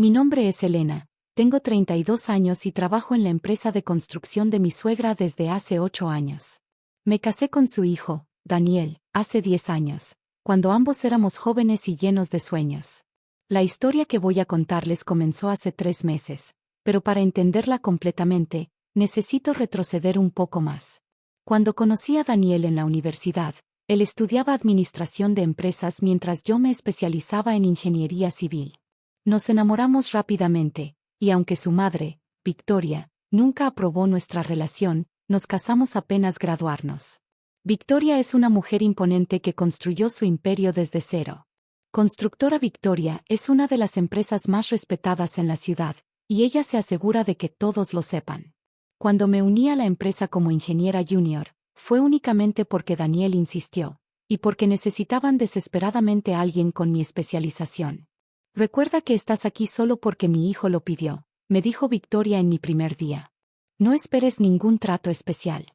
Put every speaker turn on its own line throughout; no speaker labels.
Mi nombre es Elena, tengo 32 años y trabajo en la empresa de construcción de mi suegra desde hace 8 años. Me casé con su hijo, Daniel, hace 10 años, cuando ambos éramos jóvenes y llenos de sueños. La historia que voy a contarles comenzó hace 3 meses, pero para entenderla completamente, necesito retroceder un poco más. Cuando conocí a Daniel en la universidad, él estudiaba administración de empresas mientras yo me especializaba en ingeniería civil. Nos enamoramos rápidamente, y aunque su madre, Victoria, nunca aprobó nuestra relación, nos casamos apenas graduarnos. Victoria es una mujer imponente que construyó su imperio desde cero. Constructora Victoria es una de las empresas más respetadas en la ciudad, y ella se asegura de que todos lo sepan. Cuando me uní a la empresa como ingeniera junior, fue únicamente porque Daniel insistió, y porque necesitaban desesperadamente a alguien con mi especialización. Recuerda que estás aquí solo porque mi hijo lo pidió, me dijo Victoria en mi primer día. No esperes ningún trato especial.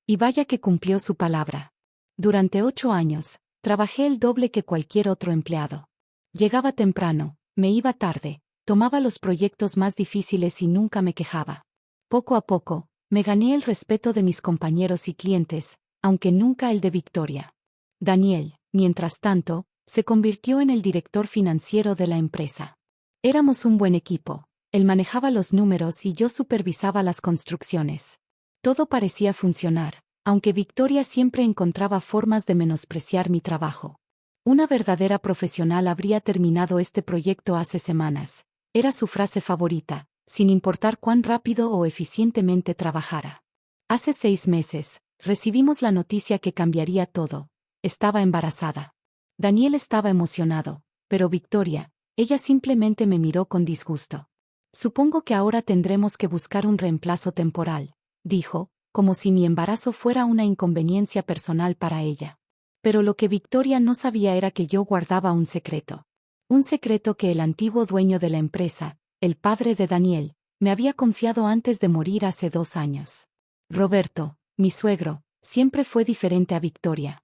Y vaya que cumplió su palabra. Durante 8 años, trabajé el doble que cualquier otro empleado. Llegaba temprano, me iba tarde, tomaba los proyectos más difíciles y nunca me quejaba. Poco a poco, me gané el respeto de mis compañeros y clientes, aunque nunca el de Victoria. Daniel, mientras tanto, se convirtió en el director financiero de la empresa. Éramos un buen equipo, él manejaba los números y yo supervisaba las construcciones. Todo parecía funcionar, aunque Victoria siempre encontraba formas de menospreciar mi trabajo. Una verdadera profesional habría terminado este proyecto hace semanas. Era su frase favorita, sin importar cuán rápido o eficientemente trabajara. Hace 6 meses, recibimos la noticia que cambiaría todo. Estaba embarazada. Daniel estaba emocionado, pero Victoria, ella simplemente me miró con disgusto. Supongo que ahora tendremos que buscar un reemplazo temporal, dijo, como si mi embarazo fuera una inconveniencia personal para ella. Pero lo que Victoria no sabía era que yo guardaba un secreto. Un secreto que el antiguo dueño de la empresa, el padre de Daniel, me había confiado antes de morir hace 2 años. Roberto, mi suegro, siempre fue diferente a Victoria.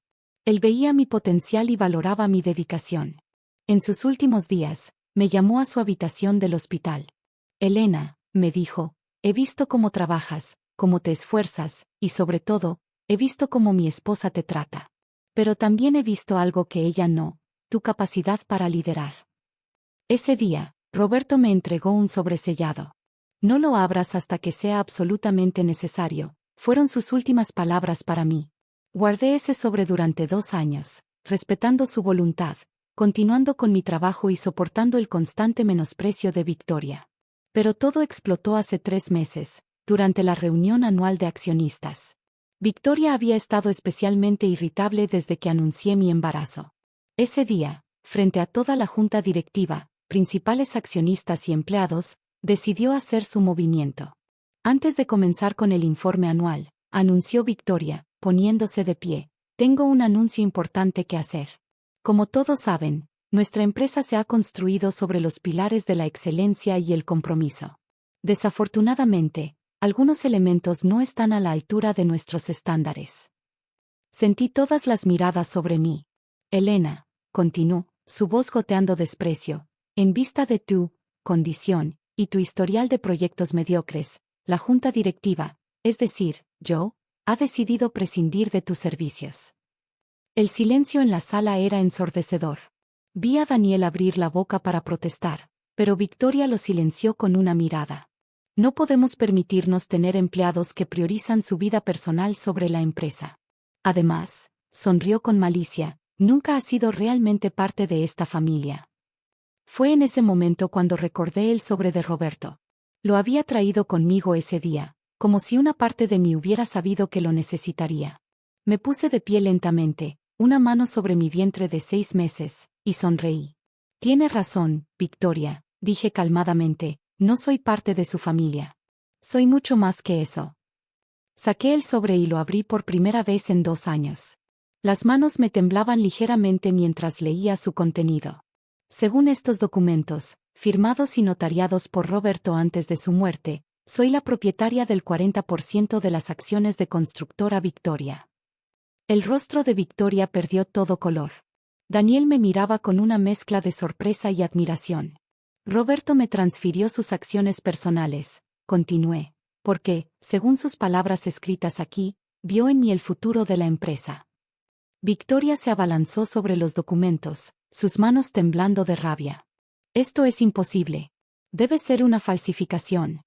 Él veía mi potencial y valoraba mi dedicación. En sus últimos días, me llamó a su habitación del hospital. Elena, me dijo, he visto cómo trabajas, cómo te esfuerzas, y sobre todo, he visto cómo mi esposa te trata. Pero también he visto algo que ella no, tu capacidad para liderar. Ese día, Roberto me entregó un sobresellado. No lo abras hasta que sea absolutamente necesario, fueron sus últimas palabras para mí. Guardé ese sobre durante 2 años, respetando su voluntad, continuando con mi trabajo y soportando el constante menosprecio de Victoria. Pero todo explotó hace 3 meses, durante la reunión anual de accionistas. Victoria había estado especialmente irritable desde que anuncié mi embarazo. Ese día, frente a toda la junta directiva, principales accionistas y empleados, decidió hacer su movimiento. Antes de comenzar con el informe anual, anunció Victoria, poniéndose de pie, tengo un anuncio importante que hacer. Como todos saben, nuestra empresa se ha construido sobre los pilares de la excelencia y el compromiso. Desafortunadamente, algunos elementos no están a la altura de nuestros estándares. Sentí todas las miradas sobre mí. Elena, continuó, su voz goteando desprecio, en vista de tu condición y tu historial de proyectos mediocres, la junta directiva, es decir, yo, ha decidido prescindir de tus servicios. El silencio en la sala era ensordecedor. Vi a Daniel abrir la boca para protestar, pero Victoria lo silenció con una mirada. No podemos permitirnos tener empleados que priorizan su vida personal sobre la empresa. Además, sonrió con malicia, nunca has sido realmente parte de esta familia. Fue en ese momento cuando recordé el sobre de Roberto. Lo había traído conmigo ese día, como si una parte de mí hubiera sabido que lo necesitaría. Me puse de pie lentamente, una mano sobre mi vientre de 6 meses, y sonreí. Tiene razón, Victoria, dije calmadamente, no soy parte de su familia. Soy mucho más que eso. Saqué el sobre y lo abrí por primera vez en 2 años. Las manos me temblaban ligeramente mientras leía su contenido. Según estos documentos, firmados y notariados por Roberto antes de su muerte, soy la propietaria del 40% de las acciones de Constructora Victoria. El rostro de Victoria perdió todo color. Daniel me miraba con una mezcla de sorpresa y admiración. Roberto me transfirió sus acciones personales, continué, porque, según sus palabras escritas aquí, vio en mí el futuro de la empresa. Victoria se abalanzó sobre los documentos, sus manos temblando de rabia. Esto es imposible. Debe ser una falsificación.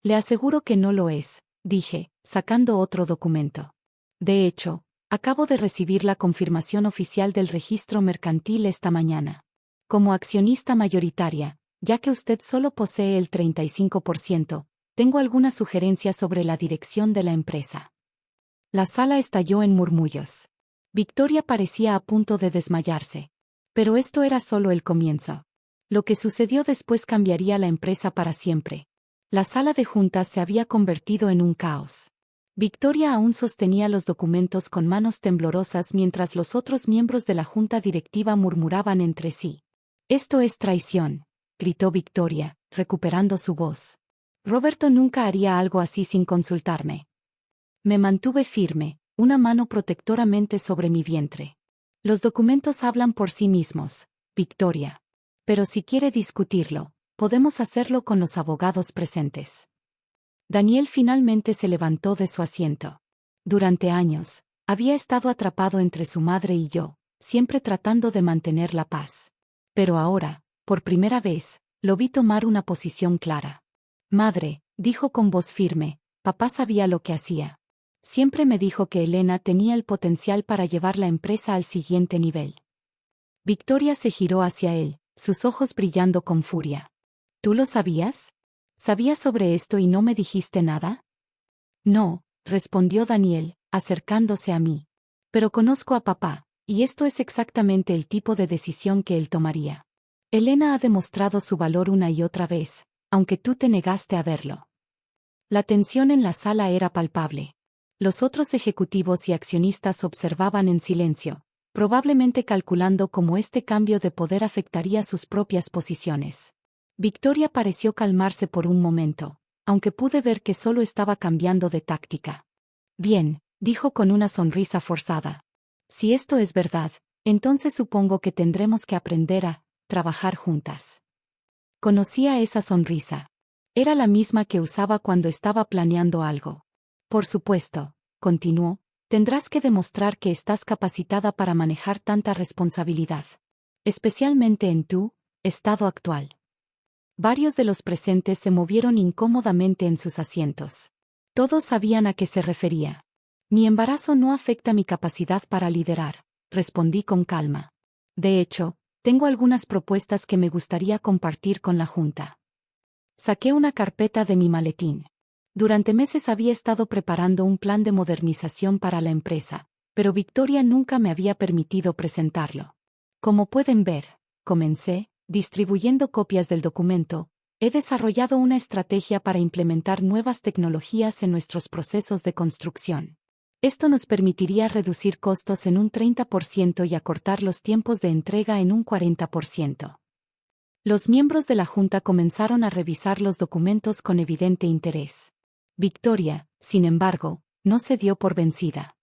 Le aseguro que no lo es, dije, sacando otro documento. De hecho, acabo de recibir la confirmación oficial del registro mercantil esta mañana. Como accionista mayoritaria, ya que usted solo posee el 35%, tengo algunas sugerencias sobre la dirección de la empresa. La sala estalló en murmullos. Victoria parecía a punto de desmayarse. Pero esto era solo el comienzo. Lo que sucedió después cambiaría la empresa para siempre. La sala de juntas se había convertido en un caos. Victoria aún sostenía los documentos con manos temblorosas mientras los otros miembros de la junta directiva murmuraban entre sí. «Esto es traición», gritó Victoria, recuperando su voz. «Roberto nunca haría algo así sin consultarme». Me mantuve firme, una mano protectoramente sobre mi vientre. «Los documentos hablan por sí mismos, Victoria. Pero si quiere discutirlo, podemos hacerlo con los abogados presentes». Daniel finalmente se levantó de su asiento. Durante años, había estado atrapado entre su madre y yo, siempre tratando de mantener la paz. Pero ahora, por primera vez, lo vi tomar una posición clara. «Madre», dijo con voz firme, «papá sabía lo que hacía. Siempre me dijo que Elena tenía el potencial para llevar la empresa al siguiente nivel». Victoria se giró hacia él, sus ojos brillando con furia. «¿Tú lo sabías? ¿Sabías sobre esto y no me dijiste nada?» «No», respondió Daniel, acercándose a mí. «Pero conozco a papá, y esto es exactamente el tipo de decisión que él tomaría. Elena ha demostrado su valor una y otra vez, aunque tú te negaste a verlo». La tensión en la sala era palpable. Los otros ejecutivos y accionistas observaban en silencio, probablemente calculando cómo este cambio de poder afectaría sus propias posiciones. Victoria pareció calmarse por un momento, aunque pude ver que solo estaba cambiando de táctica. «Bien», dijo con una sonrisa forzada. «Si esto es verdad, entonces supongo que tendremos que aprender a trabajar juntas». Conocía esa sonrisa. Era la misma que usaba cuando estaba planeando algo. «Por supuesto», continuó, «tendrás que demostrar que estás capacitada para manejar tanta responsabilidad. Especialmente en tu estado actual». Varios de los presentes se movieron incómodamente en sus asientos. Todos sabían a qué se refería. «Mi embarazo no afecta mi capacidad para liderar», respondí con calma. «De hecho, tengo algunas propuestas que me gustaría compartir con la Junta». Saqué una carpeta de mi maletín. Durante meses había estado preparando un plan de modernización para la empresa, pero Victoria nunca me había permitido presentarlo. «Como pueden ver», comencé, distribuyendo copias del documento, «he desarrollado una estrategia para implementar nuevas tecnologías en nuestros procesos de construcción. Esto nos permitiría reducir costos en un 30% y acortar los tiempos de entrega en un 40%. Los miembros de la Junta comenzaron a revisar los documentos con evidente interés. Victoria, sin embargo, no se dio por vencida.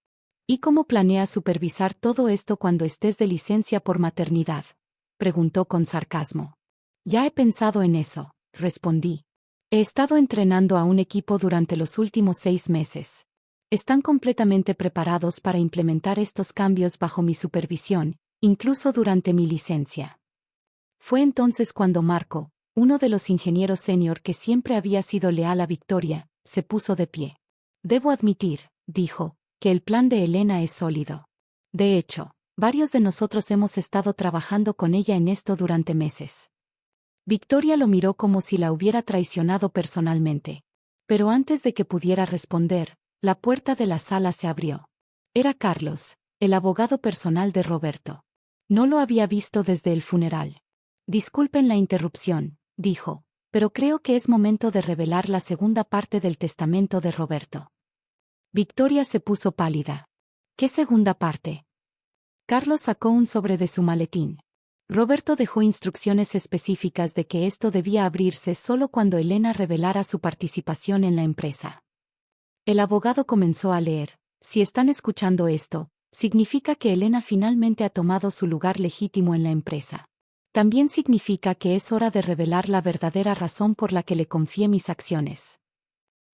«¿Y cómo planeas supervisar todo esto cuando estés de licencia por maternidad?», preguntó con sarcasmo. «Ya he pensado en eso», respondí. «He estado entrenando a un equipo durante los últimos 6 meses. Están completamente preparados para implementar estos cambios bajo mi supervisión, incluso durante mi licencia». Fue entonces cuando Marco, uno de los ingenieros senior que siempre había sido leal a Victoria, se puso de pie. «Debo admitir», dijo, «que el plan de Elena es sólido. De hecho, varios de nosotros hemos estado trabajando con ella en esto durante meses». Victoria lo miró como si la hubiera traicionado personalmente. Pero antes de que pudiera responder, la puerta de la sala se abrió. Era Carlos, el abogado personal de Roberto. No lo había visto desde el funeral. «Disculpen la interrupción», dijo, «pero creo que es momento de revelar la segunda parte del testamento de Roberto». Victoria se puso pálida. «¿Qué segunda parte?». Carlos sacó un sobre de su maletín. Roberto dejó instrucciones específicas de que esto debía abrirse solo cuando Elena revelara su participación en la empresa. El abogado comenzó a leer. «Si están escuchando esto, significa que Elena finalmente ha tomado su lugar legítimo en la empresa. También significa que es hora de revelar la verdadera razón por la que le confié mis acciones.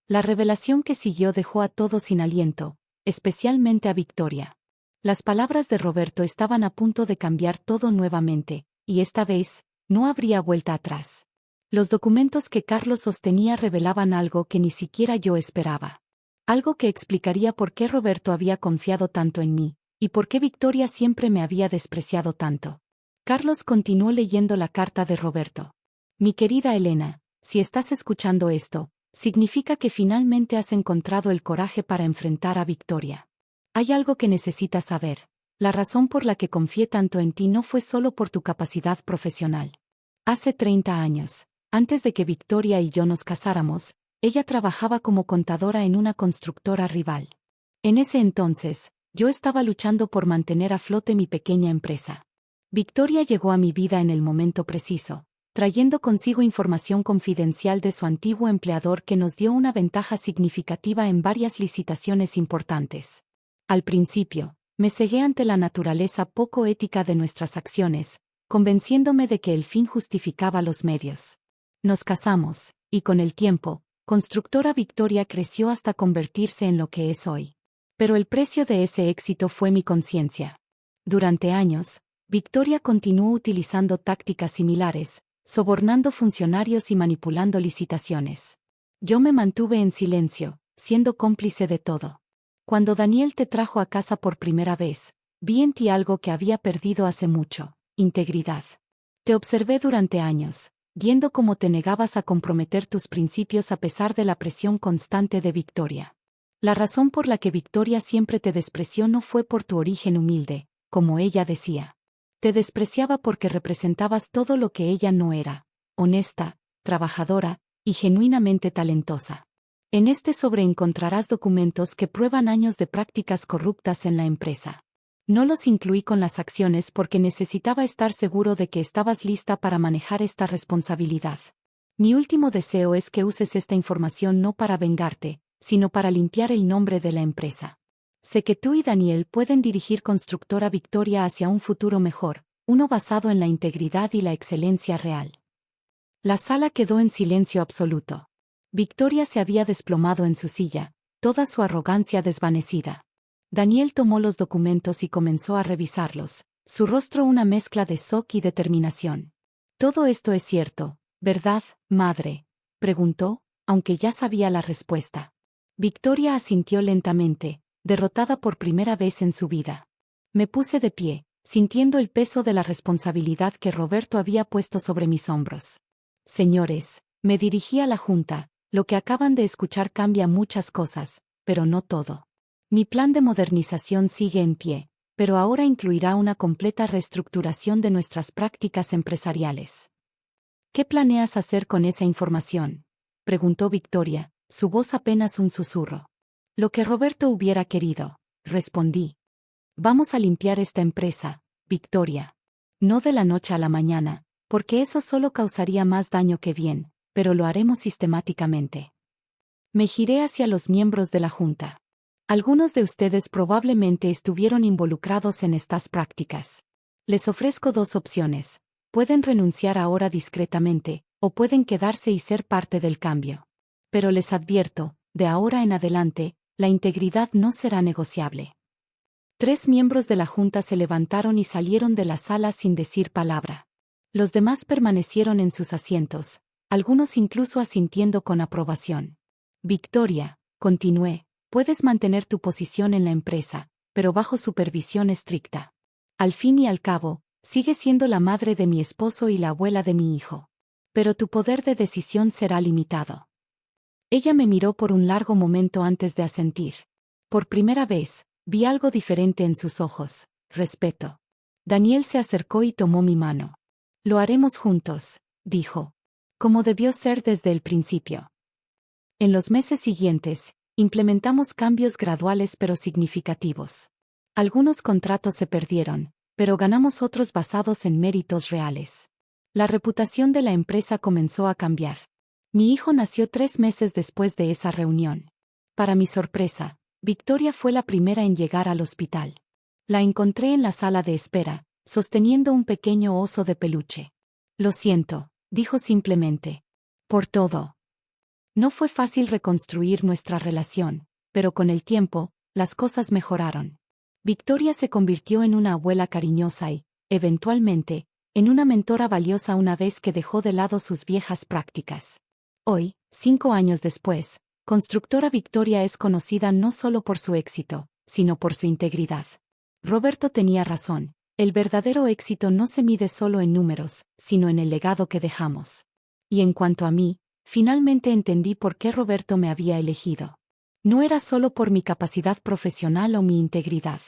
La revelación que siguió dejó a todos sin aliento, especialmente a Victoria. Las palabras de Roberto estaban a punto de cambiar todo nuevamente, y esta vez, no habría vuelta atrás. Los documentos que Carlos sostenía revelaban algo que ni siquiera yo esperaba. Algo que explicaría por qué Roberto había confiado tanto en mí, y por qué Victoria siempre me había despreciado tanto. Carlos continuó leyendo la carta de Roberto. Mi querida Elena, si estás escuchando esto, significa que finalmente has encontrado el coraje para enfrentar a Victoria. Hay algo que necesitas saber. La razón por la que confié tanto en ti no fue solo por tu capacidad profesional. Hace 30 años, antes de que Victoria y yo nos casáramos, ella trabajaba como contadora en una constructora rival. En ese entonces, yo estaba luchando por mantener a flote mi pequeña empresa. Victoria llegó a mi vida en el momento preciso, trayendo consigo información confidencial de su antiguo empleador que nos dio una ventaja significativa en varias licitaciones importantes. Al principio, me cegué ante la naturaleza poco ética de nuestras acciones, convenciéndome de que el fin justificaba los medios. Nos casamos, y con el tiempo, Constructora Victoria creció hasta convertirse en lo que es hoy. Pero el precio de ese éxito fue mi conciencia. Durante años, Victoria continuó utilizando tácticas similares, sobornando funcionarios y manipulando licitaciones. Yo me mantuve en silencio, siendo cómplice de todo. Cuando Daniel te trajo a casa por primera vez, vi en ti algo que había perdido hace mucho: integridad. Te observé durante años, viendo cómo te negabas a comprometer tus principios a pesar de la presión constante de Victoria. La razón por la que Victoria siempre te despreció no fue por tu origen humilde, como ella decía. Te despreciaba porque representabas todo lo que ella no era: honesta, trabajadora y genuinamente talentosa. En este sobre encontrarás documentos que prueban años de prácticas corruptas en la empresa. No los incluí con las acciones porque necesitaba estar seguro de que estabas lista para manejar esta responsabilidad. Mi último deseo es que uses esta información no para vengarte, sino para limpiar el nombre de la empresa. Sé que tú y Daniel pueden dirigir Constructora Victoria hacia un futuro mejor, uno basado en la integridad y la excelencia real. La sala quedó en silencio absoluto. Victoria se había desplomado en su silla, toda su arrogancia desvanecida. Daniel tomó los documentos y comenzó a revisarlos, su rostro una mezcla de shock y determinación. «Todo esto es cierto, ¿verdad, madre?», preguntó, aunque ya sabía la respuesta. Victoria asintió lentamente, derrotada por primera vez en su vida. Me puse de pie, sintiendo el peso de la responsabilidad que Roberto había puesto sobre mis hombros. «Señores», me dirigí a la junta, «lo que acaban de escuchar cambia muchas cosas, pero no todo. Mi plan de modernización sigue en pie, pero ahora incluirá una completa reestructuración de nuestras prácticas empresariales». «¿Qué planeas hacer con esa información?», preguntó Victoria, su voz apenas un susurro. «Lo que Roberto hubiera querido», respondí. «Vamos a limpiar esta empresa, Victoria. No de la noche a la mañana, porque eso solo causaría más daño que bien, pero lo haremos sistemáticamente». Me giré hacia los miembros de la junta. Algunos de ustedes probablemente estuvieron involucrados en estas prácticas. Les ofrezco dos opciones: pueden renunciar ahora discretamente, o pueden quedarse y ser parte del cambio. Pero les advierto, de ahora en adelante, la integridad no será negociable. 3 miembros de la junta se levantaron y salieron de la sala sin decir palabra. Los demás permanecieron en sus asientos, algunos incluso asintiendo con aprobación. «Victoria», continué, «puedes mantener tu posición en la empresa, pero bajo supervisión estricta. Al fin y al cabo, sigues siendo la madre de mi esposo y la abuela de mi hijo. Pero tu poder de decisión será limitado». Ella me miró por un largo momento antes de asentir. Por primera vez, vi algo diferente en sus ojos: respeto. Daniel se acercó y tomó mi mano. «Lo haremos juntos», dijo. «Como debió ser desde el principio». En los meses siguientes, implementamos cambios graduales pero significativos. Algunos contratos se perdieron, pero ganamos otros basados en méritos reales. La reputación de la empresa comenzó a cambiar. Mi hijo nació 3 meses después de esa reunión. Para mi sorpresa, Victoria fue la primera en llegar al hospital. La encontré en la sala de espera, sosteniendo un pequeño oso de peluche. Lo siento, dijo simplemente. Por todo. No fue fácil reconstruir nuestra relación, pero con el tiempo, las cosas mejoraron. Victoria se convirtió en una abuela cariñosa y, eventualmente, en una mentora valiosa una vez que dejó de lado sus viejas prácticas. Hoy, 5 años después, Constructora Victoria es conocida no solo por su éxito, sino por su integridad. Roberto tenía razón, el verdadero éxito no se mide solo en números, sino en el legado que dejamos. Y en cuanto a mí, finalmente entendí por qué Roberto me había elegido. No era solo por mi capacidad profesional o mi integridad.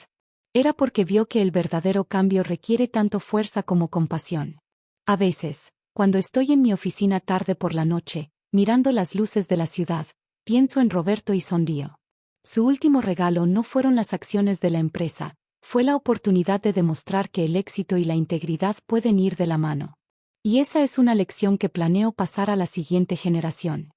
Era porque vio que el verdadero cambio requiere tanto fuerza como compasión. A veces, cuando estoy en mi oficina tarde por la noche, mirando las luces de la ciudad, pienso en Roberto y sonrío. Su último regalo no fueron las acciones de la empresa, fue la oportunidad de demostrar que el éxito y la integridad pueden ir de la mano. Y esa es una lección que planeo pasar a la siguiente generación.